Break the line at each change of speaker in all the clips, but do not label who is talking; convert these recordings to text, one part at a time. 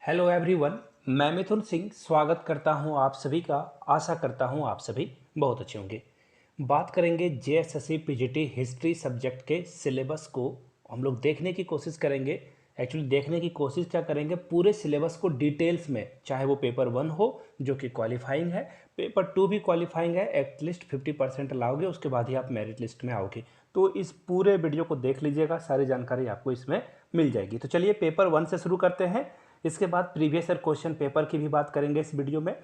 Hello everyone. मैं मिथुन सिंह स्वागत करता हूं आप सभी का। आशा करता हूं आप सभी बहुत अच्छे होंगे। बात करेंगे जेएसएससी पीजीटी हिस्ट्री सब्जेक्ट के सिलेबस को हम लोग देखने की कोशिश करेंगे। एक्चुअली देखने की कोशिश क्या करेंगे, पूरे सिलेबस को डिटेल्स में, चाहे वो पेपर 1 हो जो कि क्वालिफाइंग है, पेपर 2 भी क्वालिफाइंग है, एटलीस्ट 50% लाओगे उसके बाद ही आप मेरिट लिस्ट में आओगे। तो इस पूरे वीडियो को देख लीजिएगा, सारी जानकारी आपको इसमें मिल जाएगी। तो चलिए पेपर 1 से शुरू करते हैं। इसके बाद प्रीवियस ईयर क्वेश्चन पेपर की भी बात करेंगे इस वीडियो में।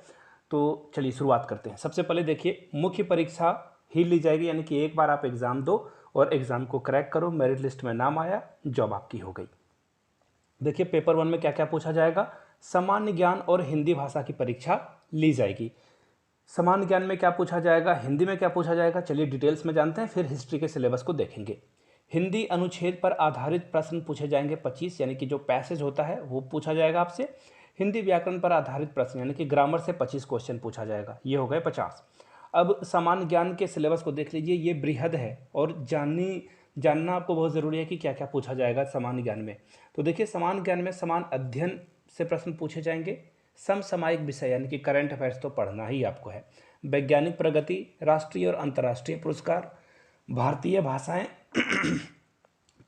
तो चलिए शुरुआत करते हैं। सबसे पहले देखिए, मुख्य परीक्षा ही ली जाएगी, यानी कि एक बार आप एग्ज़ाम दो और एग्ज़ाम को क्रैक करो, मेरिट लिस्ट में नाम आया, जॉब आपकी हो गई। देखिए पेपर 1 में क्या क्या पूछा जाएगा। सामान्य ज्ञान और हिंदी भाषा की परीक्षा ली जाएगी। सामान्य ज्ञान में क्या पूछा जाएगा, हिंदी में क्या पूछा जाएगा, चलिए डिटेल्स में जानते हैं, फिर हिस्ट्री के सिलेबस को देखेंगे। हिंदी अनुच्छेद पर आधारित प्रश्न पूछे जाएंगे 25, यानी कि जो पैसेज होता है वो पूछा जाएगा आपसे। हिंदी व्याकरण पर आधारित प्रश्न यानी कि ग्रामर से 25 क्वेश्चन पूछा जाएगा, ये हो गए 50। अब सामान्य ज्ञान के सिलेबस को देख लीजिए, ये बृहद है और जानना आपको बहुत ज़रूरी है कि क्या क्या पूछा जाएगा सामान्य ज्ञान में। तो देखिए सामान्य ज्ञान में समान अध्ययन से प्रश्न पूछे जाएंगे। समसामयिक विषय यानी कि करंट अफेयर्स तो पढ़ना ही आपको है। वैज्ञानिक प्रगति, राष्ट्रीय और अंतर्राष्ट्रीय पुरस्कार, भारतीय भाषाएं,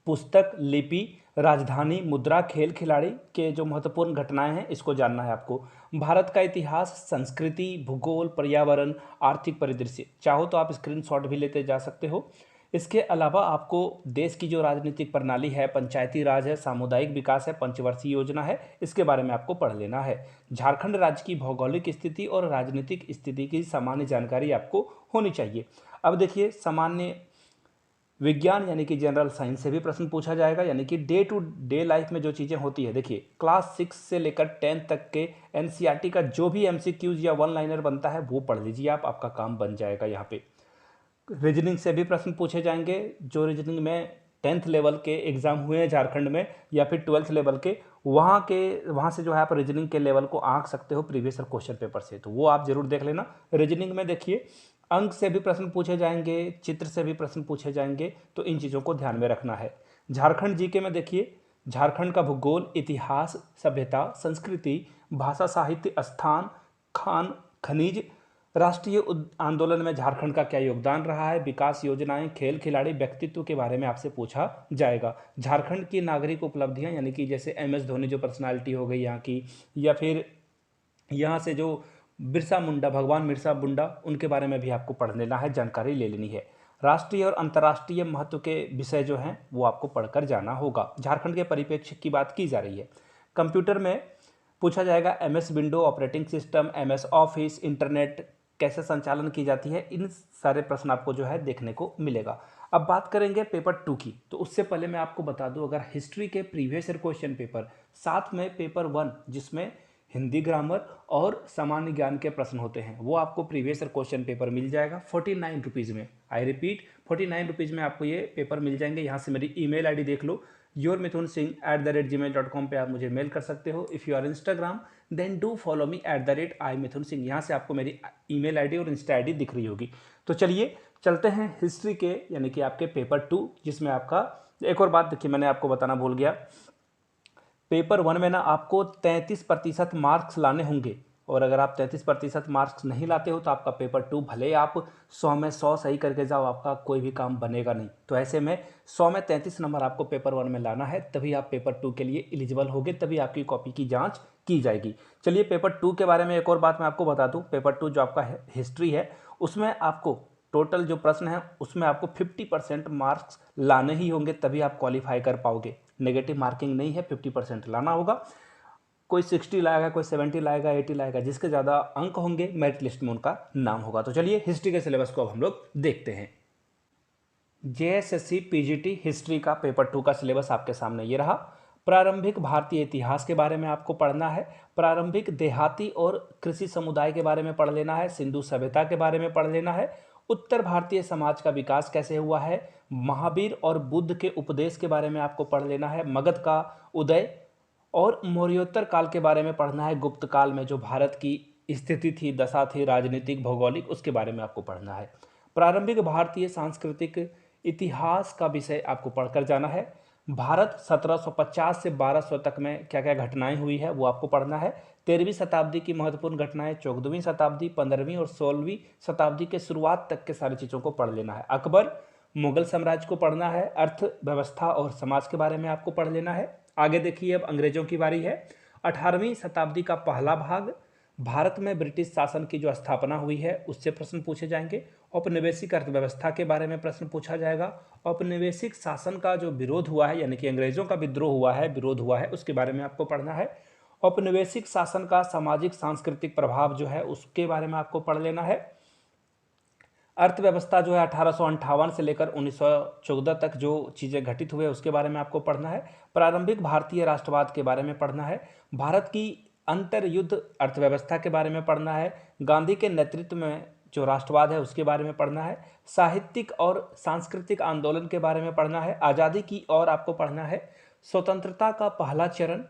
पुस्तक, लिपि, राजधानी, मुद्रा, खेल खिलाड़ी के जो महत्वपूर्ण घटनाएं हैं इसको जानना है आपको। भारत का इतिहास, संस्कृति, भूगोल, पर्यावरण, आर्थिक परिदृश्य, चाहो तो आप स्क्रीनशॉट भी लेते जा सकते हो। इसके अलावा आपको देश की जो राजनीतिक प्रणाली है, पंचायती राज है, सामुदायिक विकास है, पंचवर्षीय योजना है, इसके बारे में आपको पढ़ लेना है। झारखंड राज्य की भौगोलिक स्थिति और राजनीतिक स्थिति की सामान्य जानकारी आपको होनी चाहिए। अब देखिए सामान्य विज्ञान यानी कि जनरल साइंस से भी प्रश्न पूछा जाएगा, यानी कि डे टू डे लाइफ में जो चीज़ें होती है। देखिए क्लास 6 से लेकर 10 तक के एनसीईआरटी का जो भी एमसीक्यूज या वन लाइनर बनता है वो पढ़ लीजिए आप, आपका काम बन जाएगा यहाँ पे। रीजनिंग से भी प्रश्न पूछे जाएंगे, जो रीजनिंग में 10th लेवल के एग्जाम हुए हैं झारखंड में या फिर 12th लेवल के, वहाँ से जो है आप रीजनिंग के लेवल को आंक सकते हो प्रीवियस ईयर क्वेश्चन पेपर से, तो वो आप जरूर देख लेना। रीजनिंग में देखिए अंक से भी प्रश्न पूछे जाएंगे, चित्र से भी प्रश्न पूछे जाएंगे, तो इन चीज़ों को ध्यान में रखना है। झारखंड जीके में देखिए झारखंड का भूगोल, इतिहास, सभ्यता, संस्कृति, भाषा, साहित्य, स्थान, खान, खनिज, राष्ट्रीय आंदोलन में झारखंड का क्या योगदान रहा है, विकास योजनाएं, खेल खिलाड़ी, व्यक्तित्व के बारे में आपसे पूछा जाएगा। झारखंड की नागरिक उपलब्धियां यानी कि जैसे एमएस धोनी जो पर्सनालिटी हो गई यहाँ की, या फिर यहाँ से जो बिरसा मुंडा, भगवान बिरसा मुंडा, उनके बारे में भी आपको पढ़ लेना है, जानकारी ले लेनी है। राष्ट्रीय और अंतर्राष्ट्रीय महत्व के विषय जो हैं वो आपको पढ़कर जाना होगा। झारखंड के परिप्रेक्ष्य की बात की जा रही है। कंप्यूटर में पूछा जाएगा MS window, operating system, MS office, internet कैसे संचालन की जाती है, इन सारे प्रश्न आपको जो है देखने को मिलेगा। अब बात करेंगे पेपर 2 की, तो उससे पहले मैं आपको बता दूं, अगर हिस्ट्री के प्रीवियस ईयर क्वेश्चन पेपर साथ में पेपर 1 जिसमें हिंदी ग्रामर और सामान्य ज्ञान के प्रश्न होते हैं, वो आपको प्रीवियस ईयर क्वेश्चन पेपर मिल जाएगा 49 रुपीज़ में। आई रिपीट 49 रुपीज़ में आपको ये पेपर मिल जाएंगे। यहाँ से मेरी ईमेल आईडी देख लो, yourmithunsingh@gmail.com पे आप मुझे मेल कर सकते हो। If you are Instagram then do follow me @iMithunSingh। यहाँ से आपको मेरी ईमेल आईडी और इंस्टा आईडी दिख रही होगी। तो चलिए चलते हैं हिस्ट्री के यानी कि आपके पेपर 2, जिसमें आपका एक और बात देखिए मैंने आपको बताना भूल गया, पेपर 1 में ना आपको 33% मार्क्स लाने होंगे, और अगर आप 33% मार्क्स नहीं लाते हो तो आपका पेपर 2 भले आप 100 में 100 सही करके जाओ, आपका कोई भी काम बनेगा नहीं। तो ऐसे में 100 में 33 नंबर आपको पेपर 1 में लाना है, तभी आप पेपर 2 के लिए एलिजिबल होगे, तभी आपकी कॉपी की जांच की जाएगी। चलिए पेपर 2 के बारे में एक और बात मैं आपको बता दूं। पेपर 2 जो आपका हिस्ट्री है उसमें आपको टोटल जो प्रश्न है उसमें आपको 50% मार्क्स लाने ही होंगे, तभी आप क्वालिफाई कर पाओगे। नेगेटिव मार्किंग नहीं है, 50% लाना होगा। कोई 60 लाएगा, कोई 70 लाएगा, 80 लाएगा, जिसके ज़्यादा अंक होंगे मेरिट लिस्ट में उनका नाम होगा। तो चलिए हिस्ट्री के सिलेबस को अब हम लोग देखते हैं। जेएसएससी पीजीटी हिस्ट्री का पेपर 2 का सिलेबस आपके सामने ये रहा। प्रारंभिक भारतीय इतिहास के बारे में आपको पढ़ना है, प्रारंभिक देहाती और कृषि समुदाय के बारे में पढ़ लेना है, सिंधु सभ्यता के बारे में पढ़ लेना है, उत्तर भारतीय समाज का विकास कैसे हुआ है, महावीर और बुद्ध के उपदेश के बारे में आपको पढ़ लेना है, मगध का उदय और मौर्योत्तर काल के बारे में पढ़ना है, गुप्त काल में जो भारत की स्थिति थी, दशा थी, राजनीतिक भौगोलिक, उसके बारे में आपको पढ़ना है। प्रारंभिक भारतीय सांस्कृतिक इतिहास का विषय आपको पढ़कर जाना है। भारत 1750 से 1200 तक में क्या क्या घटनाएं हुई है वो आपको पढ़ना है। 13वीं शताब्दी की महत्वपूर्ण घटनाएं, 14वीं शताब्दी, 15वीं और 16वीं शताब्दी के शुरुआत तक के सारी चीज़ों को पढ़ लेना है। अकबर, मुगल साम्राज्य को पढ़ना है। अर्थव्यवस्था और समाज के बारे में आपको पढ़ लेना है। आगे देखिए, अब अंग्रेजों की बारी है। 18वीं शताब्दी का पहला भाग, भारत में ब्रिटिश शासन की जो स्थापना हुई है उससे प्रश्न पूछे जाएंगे। औपनिवेशिक अर्थव्यवस्था के बारे में प्रश्न पूछा जाएगा। औपनिवेशिक शासन का जो विरोध हुआ है, यानी कि अंग्रेजों का विद्रोह हुआ है, विरोध हुआ है, उसके बारे में आपको पढ़ना है। औपनिवेशिक शासन का सामाजिक सांस्कृतिक प्रभाव जो है उसके बारे में आपको पढ़ लेना है। अर्थव्यवस्था जो है 1858 से लेकर 1914 तक जो चीज़ें घटित हुए उसके बारे में आपको पढ़ना है। प्रारंभिक भारतीय राष्ट्रवाद के बारे में पढ़ना है। भारत की अंतर युद्ध अर्थव्यवस्था के बारे में पढ़ना है। गांधी के नेतृत्व में जो राष्ट्रवाद है उसके बारे में पढ़ना है। साहित्यिक और सांस्कृतिक आंदोलन के बारे में पढ़ना है। आज़ादी की ओर आपको पढ़ना है। स्वतंत्रता का पहला चरण,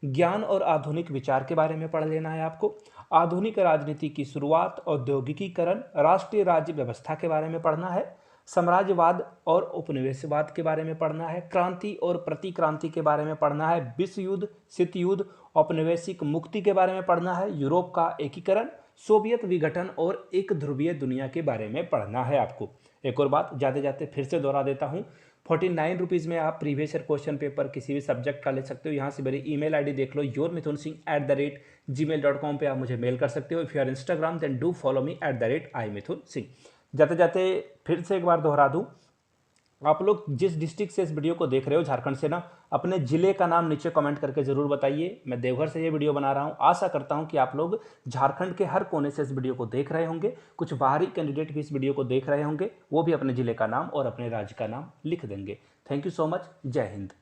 ज्ञान और आधुनिक विचार के बारे में पढ़ लेना है आपको। आधुनिक राजनीति की शुरुआत, औद्योगिकीकरण, राष्ट्रीय राज्य व्यवस्था के बारे में पढ़ना है। साम्राज्यवाद और उपनिवेशवाद के बारे में पढ़ना है। क्रांति और प्रतिक्रांति के बारे में पढ़ना है। विश्व युद्ध, शीत युद्ध, औपनिवेशिक मुक्ति के बारे में पढ़ना है। यूरोप का एकीकरण, सोवियत विघटन और एक ध्रुवीय दुनिया के बारे में पढ़ना है आपको। एक और बात जाते जाते फिर से दोहरा देता हूँ, 49 रुपीज़ में आप प्रीवियस ईयर क्वेश्चन पेपर किसी भी सब्जेक्ट का ले सकते हो। यहाँ से मेरी ईमेल आईडी देख लो, yourmithunsingh@gmail.com पे आप मुझे मेल कर सकते हो। If you are Instagram then do follow me @imithunsingh। जाते जाते फिर से एक बार दोहरा दूँ, आप लोग जिस डिस्ट्रिक्ट से इस वीडियो को देख रहे हो, झारखंड से ना, अपने ज़िले का नाम नीचे कमेंट करके ज़रूर बताइए। मैं देवघर से ये वीडियो बना रहा हूँ। आशा करता हूँ कि आप लोग झारखंड के हर कोने से इस वीडियो को देख रहे होंगे। कुछ बाहरी कैंडिडेट भी इस वीडियो को देख रहे होंगे, वो भी अपने ज़िले का नाम और अपने राज्य का नाम लिख देंगे। Thank you so much. जय हिंद।